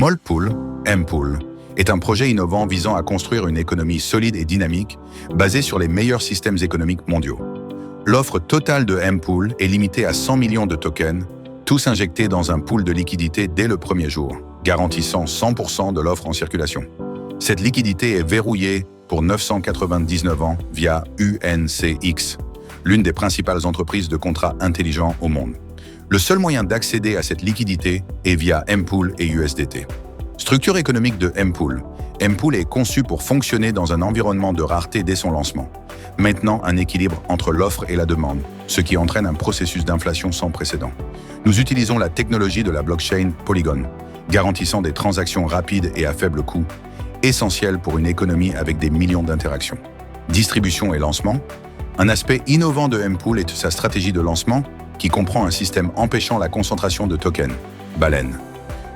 Molpool, Mpool, est un projet innovant visant à construire une économie solide et dynamique basée sur les meilleurs systèmes économiques mondiaux. L'offre totale de Mpool est limitée à 100 millions de tokens, tous injectés dans un pool de liquidité dès le premier jour, garantissant 100% de l'offre en circulation. Cette liquidité est verrouillée pour 999 ans via UNCX, l'une des principales entreprises de contrats intelligents au monde. Le seul moyen d'accéder à cette liquidité est via Mpool et USDT. Structure économique de Mpool. Mpool est conçu pour fonctionner dans un environnement de rareté dès son lancement, maintenant un équilibre entre l'offre et la demande, ce qui entraîne un processus d'inflation sans précédent. Nous utilisons la technologie de la blockchain Polygon, garantissant des transactions rapides et à faible coût, essentielles pour une économie avec des millions d'interactions. Distribution et lancement. Un aspect innovant de Mpool est sa stratégie de lancement, qui comprend un système empêchant la concentration de tokens, baleine.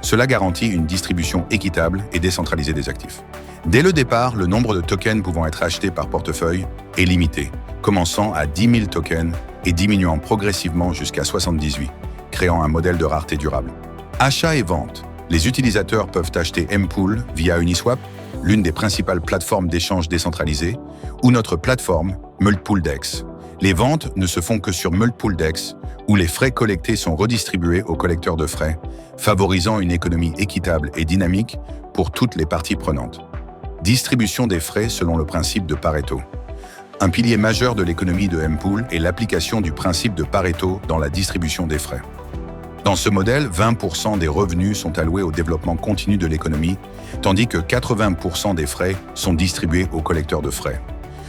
Cela garantit une distribution équitable et décentralisée des actifs. Dès le départ, le nombre de tokens pouvant être achetés par portefeuille est limité, commençant à 10 000 tokens et diminuant progressivement jusqu'à 78, créant un modèle de rareté durable. Achat et vente. Les utilisateurs peuvent acheter Mpool via Uniswap, l'une des principales plateformes d'échange décentralisées, ou notre plateforme Multpooldex. Les ventes ne se font que sur Multpooldex, où les frais collectés sont redistribués aux collecteurs de frais, favorisant une économie équitable et dynamique pour toutes les parties prenantes. Distribution des frais selon le principe de Pareto. Un pilier majeur de l'économie de Mpool est l'application du principe de Pareto dans la distribution des frais. Dans ce modèle, 20% des revenus sont alloués au développement continu de l'économie, tandis que 80% des frais sont distribués aux collecteurs de frais.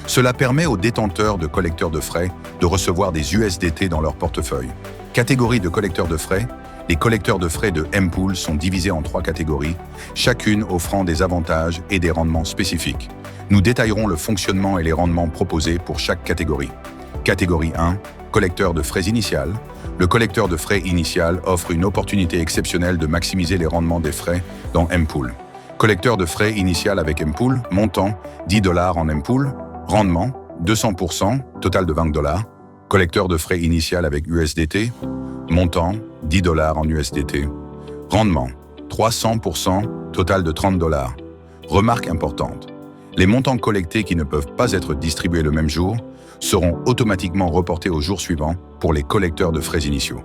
Cela permet aux détenteurs de collecteurs de frais de recevoir des USDT dans leur portefeuille. Catégorie de collecteurs de frais. Les collecteurs de frais de Mpool sont divisés en 3 catégories, chacune offrant des avantages et des rendements spécifiques. Nous détaillerons le fonctionnement et les rendements proposés pour chaque catégorie. Catégorie 1, collecteur de frais initial. Le collecteur de frais initial offre une opportunité exceptionnelle de maximiser les rendements des frais dans Mpool. Collecteur de frais initial avec Mpool, montant $10 en Mpool, rendement 200%, total de $20. Collecteur de frais initial avec USDT, montant $10 en USDT, rendement 300%, total de $30. Remarque importante, les montants collectés qui ne peuvent pas être distribués le même jour seront automatiquement reportés au jour suivant pour les collecteurs de frais initiaux.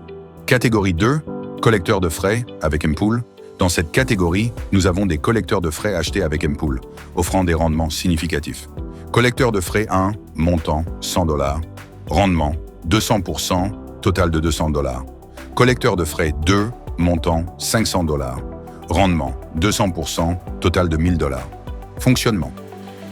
Catégorie 2, collecteurs de frais avec Mpool. Dans cette catégorie, nous avons des collecteurs de frais achetés avec Mpool, offrant des rendements significatifs. Collecteur de frais 1, montant $100, rendement 200%, total de $200. Collecteur de frais 2, montant $500, rendement 200%, total de $1000. Fonctionnement.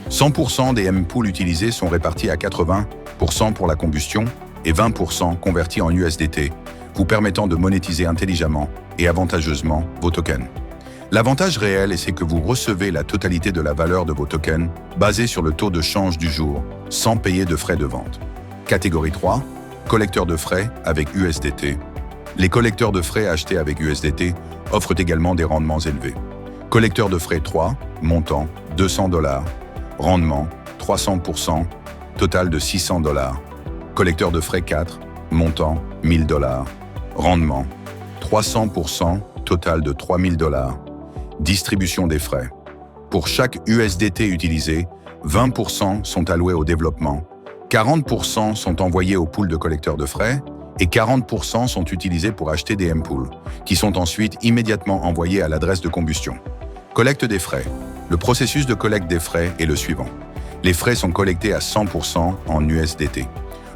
100% des Mpool utilisés sont répartis à 80% pour la combustion et 20% convertis en USDT, vous permettant de monétiser intelligemment et avantageusement vos tokens. L'avantage réel, c'est que vous recevez la totalité de la valeur de vos tokens basée sur le taux de change du jour, sans payer de frais de vente. Catégorie 3, collecteurs de frais avec USDT. Les collecteurs de frais achetés avec USDT offrent également des rendements élevés. Collecteur de frais 3, montant $200, rendement 300%, total de $600. Collecteur de frais 4, montant $1000, rendement 300%, total de $3000. Distribution des frais. Pour chaque USDT utilisé, 20% sont alloués au développement, 40% sont envoyés au pool de collecteurs de frais et 40% sont utilisés pour acheter des Mpool, qui sont ensuite immédiatement envoyés à l'adresse de combustion. Collecte des frais. Le processus de collecte des frais est le suivant. Les frais sont collectés à 100% en USDT.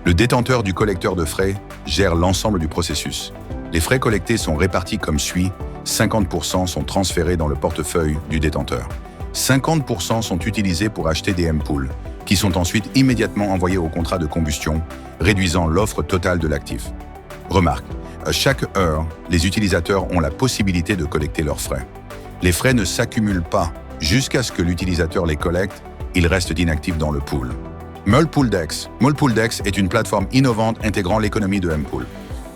Le détenteur du collecteur de frais gère l'ensemble du processus. Les frais collectés sont répartis comme suit. 50% sont transférés dans le portefeuille du détenteur. 50% sont utilisés pour acheter des Mpool, qui sont ensuite immédiatement envoyés au contrat de combustion, réduisant l'offre totale de l'actif. Remarque, à chaque heure, les utilisateurs ont la possibilité de collecter leurs frais. Les frais ne s'accumulent pas jusqu'à ce que l'utilisateur les collecte, ils restent inactifs dans le pool. Multpooldex. Multpooldex est une plateforme innovante intégrant l'économie de Mpool.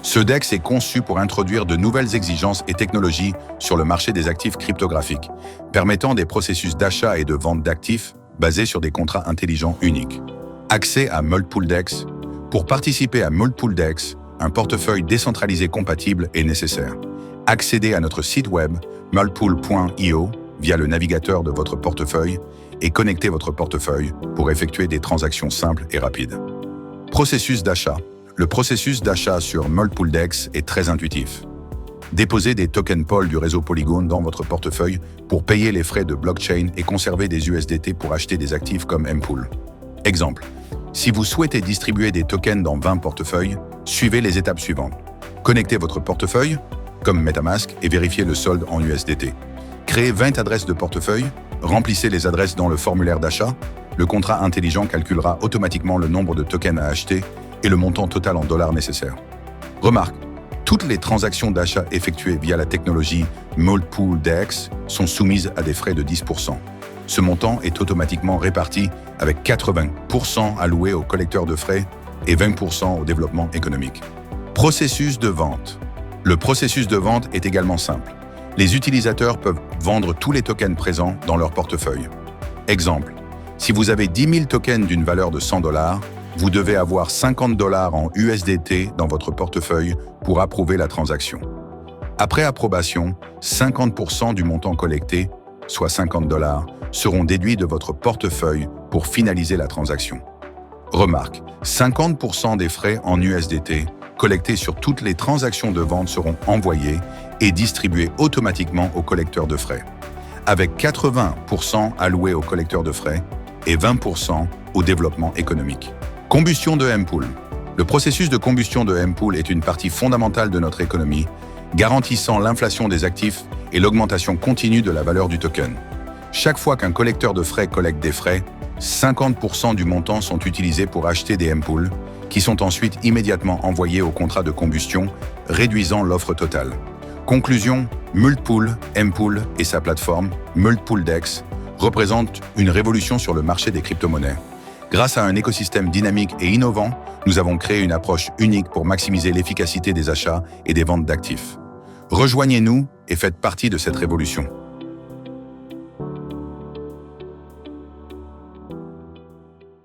Ce DEX est conçu pour introduire de nouvelles exigences et technologies sur le marché des actifs cryptographiques, permettant des processus d'achat et de vente d'actifs basés sur des contrats intelligents uniques. Accès à Multpooldex. Pour participer à Multpooldex, un portefeuille décentralisé compatible est nécessaire. Accédez à notre site web Multpool.io via le navigateur de votre portefeuille et connectez votre portefeuille pour effectuer des transactions simples et rapides. Processus d'achat. Le processus d'achat sur Multpooldex est très intuitif. Déposez des tokens POL du réseau Polygon dans votre portefeuille pour payer les frais de blockchain et conserver des USDT pour acheter des actifs comme Mpool. Exemple, si vous souhaitez distribuer des tokens dans 20 portefeuilles, suivez les étapes suivantes. Connectez votre portefeuille, comme MetaMask, et vérifiez le solde en USDT. Créez 20 adresses de portefeuille, remplissez les adresses dans le formulaire d'achat, le contrat intelligent calculera automatiquement le nombre de tokens à acheter et le montant total en dollars nécessaire. Remarque, toutes les transactions d'achat effectuées via la technologie Multpooldex sont soumises à des frais de 10%. Ce montant est automatiquement réparti avec 80% alloués aux collecteurs de frais et 20% au développement économique. Processus de vente. Le processus de vente est également simple. Les utilisateurs peuvent vendre tous les tokens présents dans leur portefeuille. Exemple, si vous avez 10 000 tokens d'une valeur de $100, vous devez avoir $50 en USDT dans votre portefeuille pour approuver la transaction. Après approbation, 50% du montant collecté, soit $50, seront déduits de votre portefeuille pour finaliser la transaction. Remarque, 50% des frais en USDT collectés sur toutes les transactions de vente seront envoyés et distribués automatiquement aux collecteurs de frais, avec 80% alloués aux collecteurs de frais et 20% au développement économique. Combustion de Mpool. Le processus de combustion de Mpool est une partie fondamentale de notre économie, garantissant l'inflation des actifs et l'augmentation continue de la valeur du token. Chaque fois qu'un collecteur de frais collecte des frais, 50% du montant sont utilisés pour acheter des Mpool, qui sont ensuite immédiatement envoyés au contrat de combustion, réduisant l'offre totale. Conclusion, Multpool, Mpool et sa plateforme, Multpooldex, représentent une révolution sur le marché des crypto-monnaies. Grâce à un écosystème dynamique et innovant, nous avons créé une approche unique pour maximiser l'efficacité des achats et des ventes d'actifs. Rejoignez-nous et faites partie de cette révolution.